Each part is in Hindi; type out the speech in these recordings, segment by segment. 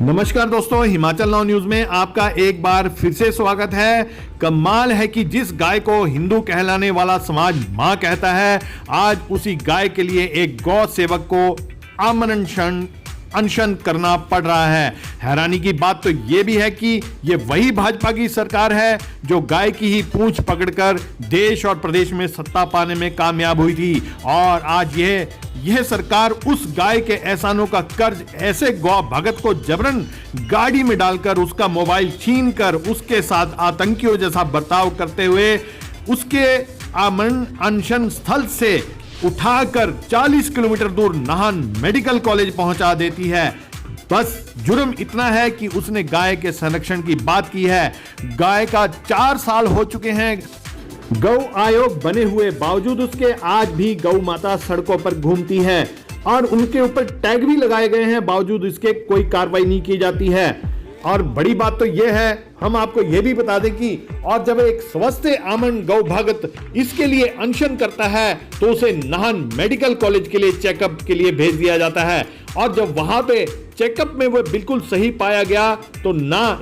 नमस्कार दोस्तों, हिमाचल नाउ न्यूज में आपका एक बार फिर से स्वागत है। कमाल है कि जिस गाय को हिंदू कहलाने वाला समाज मां कहता है, आज उसी गाय के लिए एक गौ सेवक को आमरण अनशन करना पड़ रहा है। हैरानी की बात तो यह भी है कि ये वही भाजपा की सरकार है जो गाय की ही पूंछ पकड़कर देश और प्रदेश में सत्ता पाने में कामयाब हुई थी, और आज यह सरकार उस गाय के एहसानों का कर्ज ऐसे गौ भगत को जबरन गाड़ी में डालकर उसका मोबाइल छीनकर उसके साथ आतंकियों जैसा बर्ताव करते हुए उसके आमरण अनशन स्थल से उठाकर 40 किलोमीटर दूर नाहन मेडिकल कॉलेज पहुंचा देती है। बस जुर्म इतना है कि उसने गाय के संरक्षण की बात की है। गाय का 4 साल हो चुके हैं गौ आयोग बने हुए, बावजूद उसके आज भी गौ माता सड़कों पर घूमती है और उनके ऊपर टैग भी लगाए गए हैं, बावजूद इसके कोई कार्रवाई नहीं की जाती है। और बड़ी बात तो यह है, हम आपको यह भी बता दें कि और जब एक स्वस्थ आमन गौ भगत इसके लिए अनशन करता है तो उसे नाहन मेडिकल कॉलेज के लिए चेकअप के लिए भेज दिया जाता है, और जब वहां पे चेकअप में वो बिल्कुल सही पाया गया तो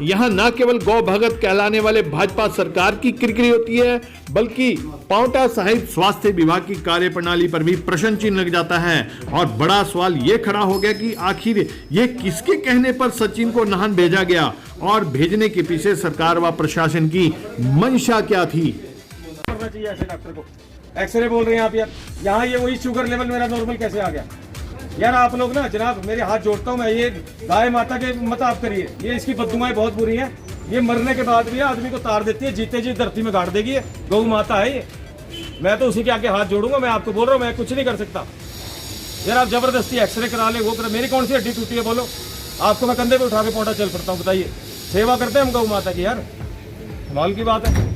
यहां ना केवल गौ भगत कहलाने वाले भाजपा सरकार की किरकिरी होती है, बल्कि पांवटा साहिब स्वास्थ्य विभाग की कार्यप्रणाली पर भी प्रश्न चिन्ह लग जाता है। और बड़ा सवाल ये खड़ा हो गया कि आखिर ये किसके कहने पर सचिन को नाहन भेजा गया और भेजने के पीछे सरकार व प्रशासन की मंशा क्या थी। करना चाहिए ऐसे डॉक्टर को। एक्सरे बोल रहे हैं आप यार, यहाँ ये वही शुगर लेवल मेरा नॉर्मल कैसे आ गया यार? आप लोग ना जनाब, मेरे हाथ जोड़ता हूँ मैं, ये गाय माता के मत आप करिए, ये इसकी बददुआएं बहुत बुरी हैं। ये मरने के बाद भी आदमी को तार देती है, जीते जी धरती में गाड़ देगी। गौ माता है ये, मैं तो उसी के आगे हाथ जोड़ूंगा। मैं आपको बोल रहा हूँ, मैं कुछ नहीं कर सकता यार। आप जबरदस्ती एक्सरे करा ले, वो करा, मेरी कौन सी हड्डी टूटी है बोलो? आपको मैं कंधे पे उठा के पौटा चल पड़ता हूँ, बताइए। सेवा करते हैं हम गौ माता की यार, कमाल की बात है।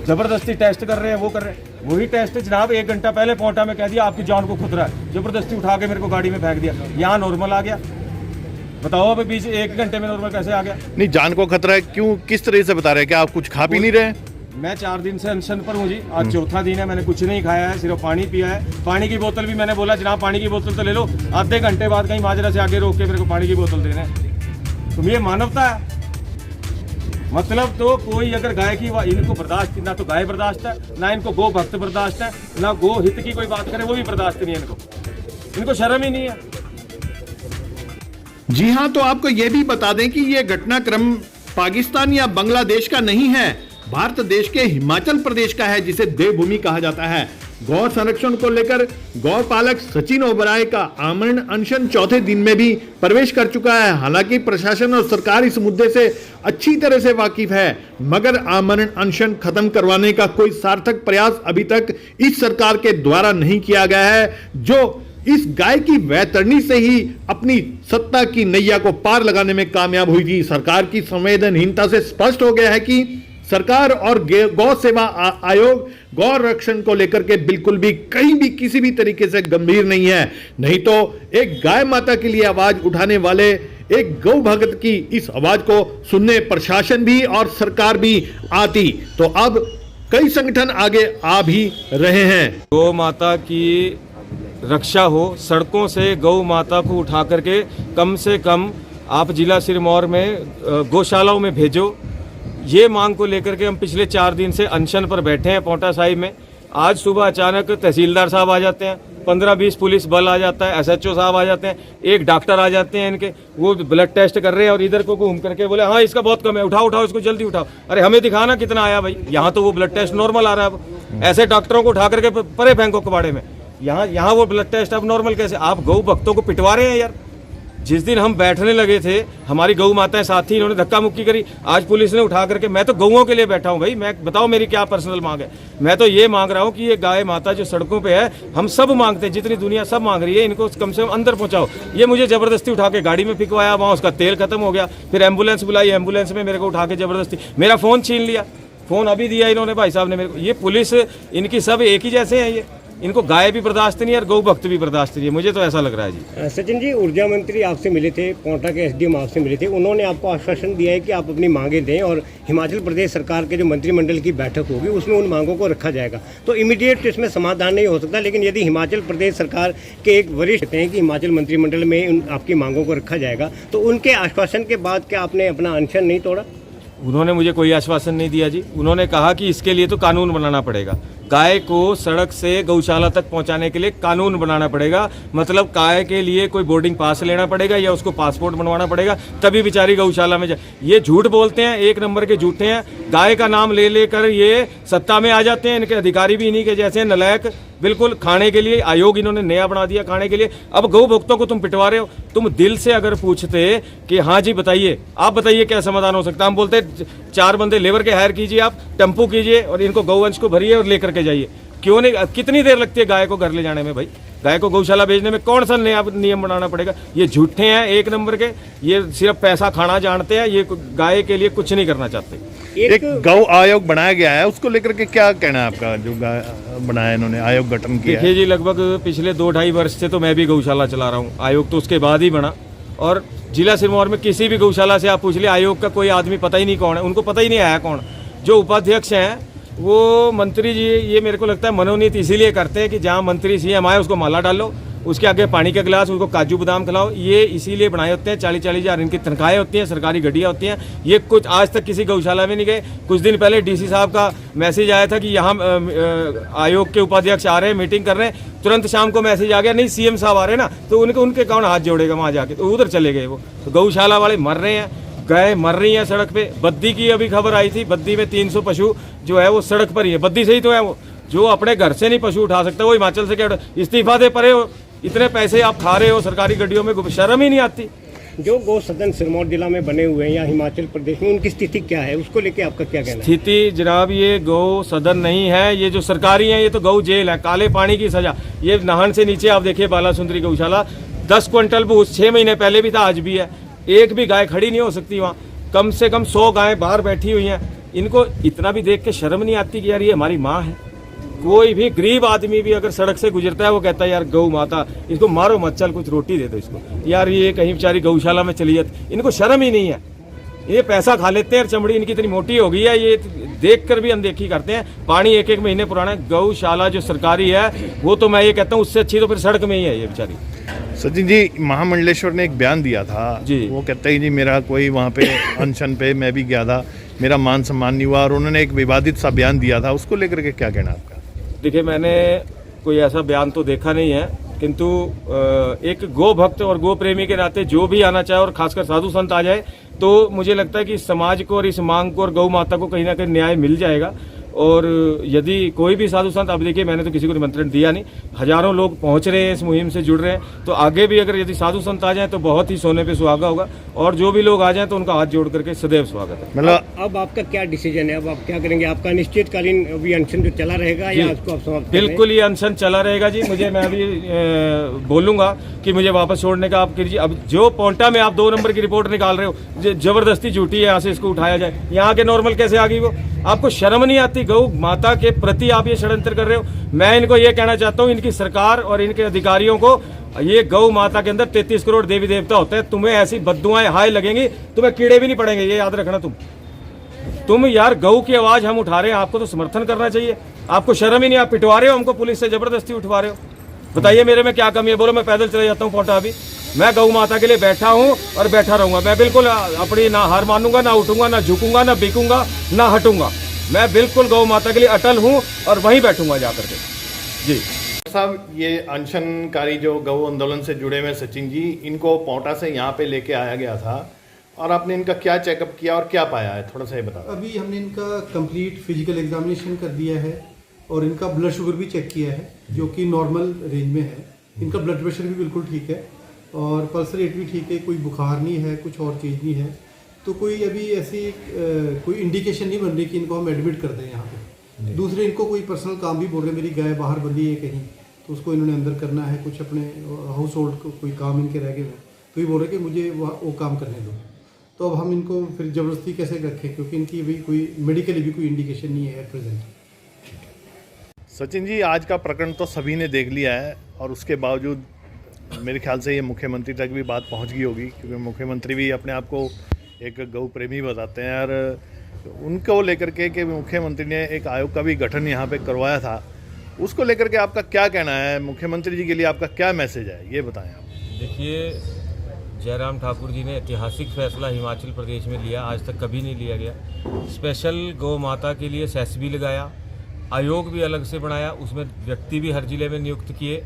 जबरदस्ती टेस्ट कर रहे हैं, वो कर रहे हैं। वही टेस्ट जनाब 1 घंटा पहले पौटा में कह दिया आपकी जान को खतरा है, जबरदस्ती उठा के मेरे को गाड़ी में फेंक दिया। यहाँ नॉर्मल आ गया, बताओ अब बीच 1 घंटे में नॉर्मल कैसे आ गया? नहीं, जान को खतरा है क्यों, किस तरह से बता रहे हैं? क्या आप कुछ खा पी नहीं रहे? मैं 4 दिन से अनशन पर हूँ जी, आज चौथा दिन है। मैंने कुछ नहीं खाया है, सिर्फ पानी पिया है। पानी की बोतल भी मैंने बोला जनाब पानी की बोतल तो ले लो, आधे घंटे बाद कहीं माजरा से आगे रोक के मेरे को पानी की बोतल देना है। तुम ये मानवता है? मतलब तो कोई अगर गाय की इनको बर्दाश्त, ना तो गाय बर्दाश्त है, ना इनको गो भक्त बर्दाश्त है, ना गो हित की कोई बात करे वो भी बर्दाश्त नहीं है इनको शर्म ही नहीं है। जी हां, तो आपको यह भी बता दें कि यह घटनाक्रम पाकिस्तान या बांग्लादेश का नहीं है, भारत देश के हिमाचल प्रदेश का है, जिसे देवभूमि कहा जाता है। गौ संरक्षण को लेकर गौपालक सचिन ओबराय का आमरण अनशन चौथे दिन में भी प्रवेश कर चुका है। हालांकि प्रशासन और सरकार इस मुद्दे से अच्छी तरह से वाकिफ है, मगर आमरण अनशन खत्म करवाने का कोई सार्थक प्रयास अभी तक इस सरकार के द्वारा नहीं किया गया है, जो इस गाय की वैतरणी से ही अपनी सत्ता की नैया को पार लगाने में कामयाब हुई थी। सरकार की संवेदनहीनता से स्पष्ट हो गया है कि सरकार और गौ सेवा आयोग गौ रक्षण को लेकर के बिल्कुल भी कहीं भी किसी भी तरीके से गंभीर नहीं है। नहीं तो एक गाय माता के लिए आवाज उठाने वाले एक गौ भगत की इस आवाज को सुनने प्रशासन भी और सरकार भी आती, तो अब कई संगठन आगे आ भी रहे हैं। गौ माता की रक्षा हो, सड़कों से गौ माता को उठा करके कम से कम आप जिला सिरमौर में गौशालाओं में भेजो। ये मांग को लेकर के हम पिछले 4 दिन से अनशन पर बैठे हैं पांवटा साहिब में। आज सुबह अचानक तहसीलदार साहब आ जाते हैं, 15-20 पुलिस बल आ जाता है, SHO साहब आ जाते हैं, एक डॉक्टर आ जाते हैं इनके, वो ब्लड टेस्ट कर रहे हैं और इधर को घूम करके बोले हाँ इसका बहुत कम है, उठाओ इसको जल्दी उठाओ। अरे हमें दिखाना कितना आया भाई, यहाँ तो वो ब्लड टेस्ट नॉर्मल आ रहा है। अब ऐसे डॉक्टरों को उठा करके परे फेंको कबाड़े में, यहाँ वो ब्लड टेस्ट अब नॉर्मल कैसे? आप गौ भक्तों को पिटवा रहे हैं यार। जिस दिन हम बैठने लगे थे, हमारी गौ माताएं साथी, इन्होंने धक्का मुक्की करी, आज पुलिस ने उठा करके, मैं तो गौओं के लिए बैठा हूं भाई। मैं बताओ मेरी क्या पर्सनल मांग है? मैं तो ये मांग रहा हूं कि ये गाय माता जो सड़कों पे है, हम सब मांगते हैं, जितनी दुनिया सब मांग रही है, इनको कम से कम अंदर पहुंचाओ। ये मुझे जबरदस्ती उठा के गाड़ी में फिकवाया, वहाँ उसका तेल खत्म हो गया, फिर एम्बुलेंस बुलाई, एम्बुलेंस में मेरे को उठा के जबरदस्ती मेरा फ़ोन छीन लिया। फ़ोन अभी दिया इन्होंने भाई साहब ने मेरे को। ये पुलिस इनकी सब एक ही जैसे हैं, ये इनको गाय भी बर्दाश्त नहीं है और गौ भक्त भी बर्दाश्त नहीं है, मुझे तो ऐसा लग रहा है जी। सचिन जी, ऊर्जा मंत्री आपसे मिले थे, पोंटा के एसडीएम आपसे मिले थे, उन्होंने आपको आश्वासन दिया है कि आप अपनी मांगें दें और हिमाचल प्रदेश सरकार के जो मंत्रिमंडल की बैठक होगी उसमें उन मांगों को रखा जाएगा। तो इमीडिएट इसमें समाधान नहीं हो सकता, लेकिन यदि हिमाचल प्रदेश सरकार के एक वरिष्ठ कहते हैं कि हिमाचल मंत्रिमंडल में आपकी मांगों को रखा जाएगा, तो उनके आश्वासन के बाद क्या आपने अपना अनशन नहीं तोड़ा? उन्होंने मुझे कोई आश्वासन नहीं दिया जी। उन्होंने कहा कि इसके लिए तो कानून बनाना पड़ेगा, गाय को सड़क से गौशाला तक पहुंचाने के लिए कानून बनाना पड़ेगा, मतलब गाय के लिए कोई बोर्डिंग पास लेना पड़ेगा या उसको पासपोर्ट बनवाना पड़ेगा, तभी बेचारी गौशाला में जाए। ये झूठ बोलते हैं, एक नंबर के झूठे हैं। गाय का नाम ले लेकर ये सत्ता में आ जाते हैं, इनके अधिकारी भी इन्हीं के जैसे हैं, नलायक बिल्कुल। खाने के लिए आयोग इन्होंने नया बना दिया खाने के लिए। अब गौ भक्तों को तुम पिटवा रहे हो। तुम दिल से अगर पूछते कि हाँ जी बताइए, आप बताइए क्या समाधान हो सकता है, हम बोलते 4 बंदे लेबर के हायर कीजिए, आप टेम्पू कीजिए और इनको गौवंश को भरिए और लेकर के जाइए। क्यों नहीं, कितनी देर लगती है गाय को घर ले जाने में भाई? गाय को गौशाला भेजने में कौन सा नया नियम बनाना पड़ेगा? ये झूठे हैं एक नंबर के, ये सिर्फ पैसा खाना जानते हैं, ये गाय के लिए कुछ नहीं करना चाहते। एक गौ आयोग बनाया गया है, उसको लेकर के क्या कहना है आपका? जो बनाया इन्होंने आयोग गठन किया देखिए जी, लगभग पिछले 2-2.5 वर्ष से तो मैं भी गौशाला चला रहा हूँ। आयोग तो उसके बाद ही बना, और जिला सिरमौर में किसी भी गौशाला से आप पूछ लिया, आयोग का कोई आदमी पता ही नहीं कौन है, उनको पता ही नहीं आया कौन। जो उपाध्यक्ष हैं वो मंत्री जी, ये मेरे को लगता है मनोनीत इसीलिए करते हैं कि जहाँ मंत्री सीएम आए उसको माला डालो, उसके आगे पानी का गिलास, उसको काजू बादाम खिलाओ। ये इसीलिए बनाए होते हैं। 40-40 हज़ार इनकी तनख्वाहें होती हैं, सरकारी गाड़ियाँ होती हैं। ये कुछ आज तक किसी गौशाला में नहीं गए। कुछ दिन पहले डीसी साहब का मैसेज आया था कि यहाँ आयोग के उपाध्यक्ष आ रहे हैं, मीटिंग कर रहे हैं। तुरंत शाम को मैसेज आ गया, नहीं सीएम साहब आ रहे हैं ना, तो उनके कौन हाथ जोड़ेगा वहाँ जाके? तो उधर चले गए वो। तो गौशाला वाले मर रहे हैं, गाय मर रही हैं सड़क पे। बद्दी की अभी खबर आई थी, बद्दी में 300 पशु जो है वो सड़क पर ही है। बद्दी से ही तो है वो, जो अपने घर से नहीं पशु उठा सकता वो हिमाचल से क्या इस्तीफा दे पड़े हो? इतने पैसे आप खा रहे हो सरकारी गाड़ियों में, शर्म ही नहीं आती। जो गौ सदन सिरमौर जिला में बने हुए हैं या हिमाचल प्रदेश में, उनकी स्थिति क्या है, उसको लेके आपका क्या कहना है? स्थिति जनाब, ये गौ सदन नहीं है, ये जो सरकारी है ये तो गौ जेल है, काले पानी की सजा। ये नाहन से नीचे आप देखिए बालासुंदरी गौशाला, 10 क्विंटल भूस 6 महीने पहले भी था, आज भी है। एक भी गाय खड़ी नहीं हो सकती वहाँ। कम से कम 100 गाय बाहर बैठी हुई हैं। इनको इतना भी देख के शर्म नहीं आती कि यार ये हमारी माँ है? कोई भी गरीब आदमी भी अगर सड़क से गुजरता है वो कहता है यार गौ माता, इसको मारो मत, चल कुछ रोटी दे दो इसको। यार ये कहीं बेचारी गौशाला में चली जाती, इनको शर्म ही नहीं है। ये पैसा खा लेते हैं और चमड़ी इनकी इतनी मोटी हो गई है, ये देख कर भी अनदेखी करते हैं। पानी 1-1 महीने पुराना है। गौशाला जो सरकारी है वो तो मैं ये कहता हूँ उससे अच्छी तो फिर सड़क में ही है ये बेचारी। सचिन जी, महामंडलेश्वर ने एक बयान दिया था जी। वो कहते हैं जी मेरा कोई वहाँ पे अनशन पे मैं भी गया था, मेरा मान सम्मान नहीं हुआ, और उन्होंने एक विवादित सा बयान दिया था, उसको लेकर के क्या कहना आपका? देखिए, मैंने कोई ऐसा बयान तो देखा नहीं है, किंतु एक गो भक्त और गो प्रेमी के नाते जो भी आना चाहे और खासकर साधु संत आ जाए तो मुझे लगता है कि इस समाज को और इस मांग को और गौ माता को कहीं ना कहीं न्याय मिल जाएगा। और यदि कोई भी साधु संत, अब देखिए मैंने तो किसी को निमंत्रण दिया नहीं, हजारों लोग पहुंच रहे हैं, इस मुहिम से जुड़ रहे हैं, तो आगे भी अगर यदि साधु संत आ जाएं तो बहुत ही सोने पे सुहागा होगा, और जो भी लोग आ जाएं तो उनका हाथ जोड़ करके सदैव स्वागत है। मतलब अब आपका क्या डिसीजन है? अब आप क्या करेंगे? आपका अनिश्चितकालीन अभी अनशन जो चला रहेगा या उसको आप समाप्त? बिल्कुल ये अनशन चला रहेगा जी। मैं अभी बोलूंगा कि मुझे वापस छोड़ने का आप कीजिए। अब जो पोंटा में आप 2 नंबर की रिपोर्ट निकाल रहे हो, जबरदस्ती झूठी है, यहाँ से इसको उठाया जाए, यहाँ के नॉर्मल कैसे आ गई वो? आपको शर्म नहीं आती? गौ माता के प्रति आप ये षड्यंत्र कर रहे हो। मैं इनको ये कहना चाहता हूँ, इनकी सरकार और इनके अधिकारियों को, ये गौ माता के अंदर 33 करोड़ देवी देवता होते हैं। तुम्हें ऐसी बद्दुआएं हाय लगेंगी, तुम्हें कीड़े भी नहीं पड़ेंगे, ये याद रखना। तुम यार गौ की आवाज हम उठा रहे हैं, आपको तो समर्थन करना चाहिए। आपको शर्म ही नहीं, आप पिटवा रहे हो हमको, पुलिस से जबरदस्ती उठवा रहे हो। बताइए मेरे में क्या कमी है? बोलो, मैं पैदल चले जाता हूँ पोंटा। अभी मैं गौ माता के लिए बैठा हूँ और बैठा रहूंगा। मैं बिल्कुल अपनी ना हार मानूंगा, ना उठूंगा, ना झुकूंगा, ना बिकूंगा, ना हटूंगा। मैं बिल्कुल गौ माता के लिए अटल हूँ और वहीं बैठूंगा जाकर के। जी साहब, ये अनशनकारी जो गौ आंदोलन से जुड़े हुए सचिन जी, इनको पोंटा से यहाँ पे लेके आया गया था, और आपने इनका क्या चेकअप किया और क्या पाया है, थोड़ा सा ये बता। अभी हमने इनका कंप्लीट फिजिकल एग्जामिनेशन कर दिया है और इनका ब्लड शुगर भी चेक किया है, जो कि नॉर्मल रेंज में है। इनका ब्लड प्रेशर भी बिल्कुल ठीक है और पल्स रेट भी ठीक है, कोई बुखार नहीं है, कुछ और चीज़ नहीं है। तो कोई अभी ऐसी कोई इंडिकेशन नहीं बन रही कि इनको हम एडमिट कर दें यहाँ पे। दूसरे, इनको कोई पर्सनल काम भी बोल रहे, मेरी गाय बाहर बंधी है कहीं, तो उसको इन्होंने अंदर करना है, कुछ अपने हाउस होल्ड को कोई काम इनके रह गए हैं, तो ये बोल रहे कि मुझे वो काम करने दो। तो अब हम इनको फिर ज़बरदस्ती कैसे रखें, क्योंकि इनकी अभी कोई मेडिकली भी कोई इंडिकेशन नहीं है एट प्रेजेंट। सचिन जी, आज का प्रकरण तो सभी ने देख लिया है और उसके बावजूद मेरे ख्याल से ये मुख्यमंत्री तक भी बात पहुंच गई होगी, क्योंकि मुख्यमंत्री भी अपने आप को एक गौ प्रेमी बताते हैं और उनको लेकर के कि मुख्यमंत्री ने एक आयोग का भी गठन यहाँ पे करवाया था, उसको लेकर के आपका क्या कहना है? मुख्यमंत्री जी के लिए आपका क्या मैसेज है, ये बताएं आप। देखिए, जयराम ठाकुर जी ने ऐतिहासिक फैसला हिमाचल प्रदेश में लिया, आज तक कभी नहीं लिया गया। स्पेशल गौ माता के लिए सेस भी लगाया, आयोग भी अलग से बनाया, उसमें व्यक्ति भी हर जिले में नियुक्त किए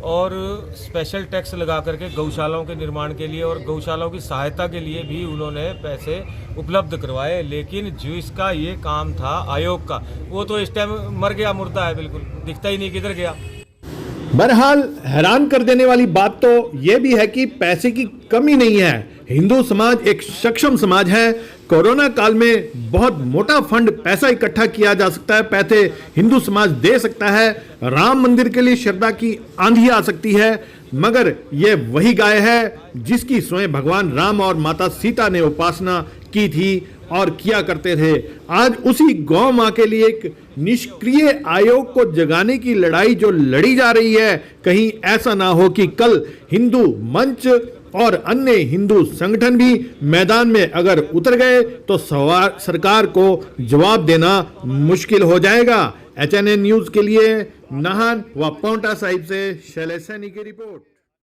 और स्पेशल टैक्स लगा करके गौशालाओं के निर्माण के लिए और गौशालाओं की सहायता के लिए भी उन्होंने पैसे उपलब्ध करवाए। लेकिन जो इसका ये काम था आयोग का, वो तो इस टाइम मर गया, मुर्दा है, बिल्कुल दिखता ही नहीं किधर गया। बहरहाल हैरान कर देने वाली बात तो यह भी है कि पैसे की कमी नहीं है। हिंदू समाज एक सक्षम समाज है। कोरोना काल में बहुत मोटा फंड पैसा इकट्ठा किया जा सकता है, पैसे हिंदू समाज दे सकता है। राम मंदिर के लिए श्रद्धा की आंधी आ सकती है, मगर यह वही गाय है जिसकी स्वयं भगवान राम और माता सीता ने उपासना की थी और किया करते थे। आज उसी गौ मां के लिए एक निष्क्रिय आयोग को जगाने की लड़ाई जो लड़ी जा रही है, कहीं ऐसा ना हो कि कल हिंदू मंच और अन्य हिंदू संगठन भी मैदान में अगर उतर गए तो सरकार को जवाब देना मुश्किल हो जाएगा। HNN न्यूज के लिए नाहन व पांवटा साहिब से शैलेश सैनी की रिपोर्ट।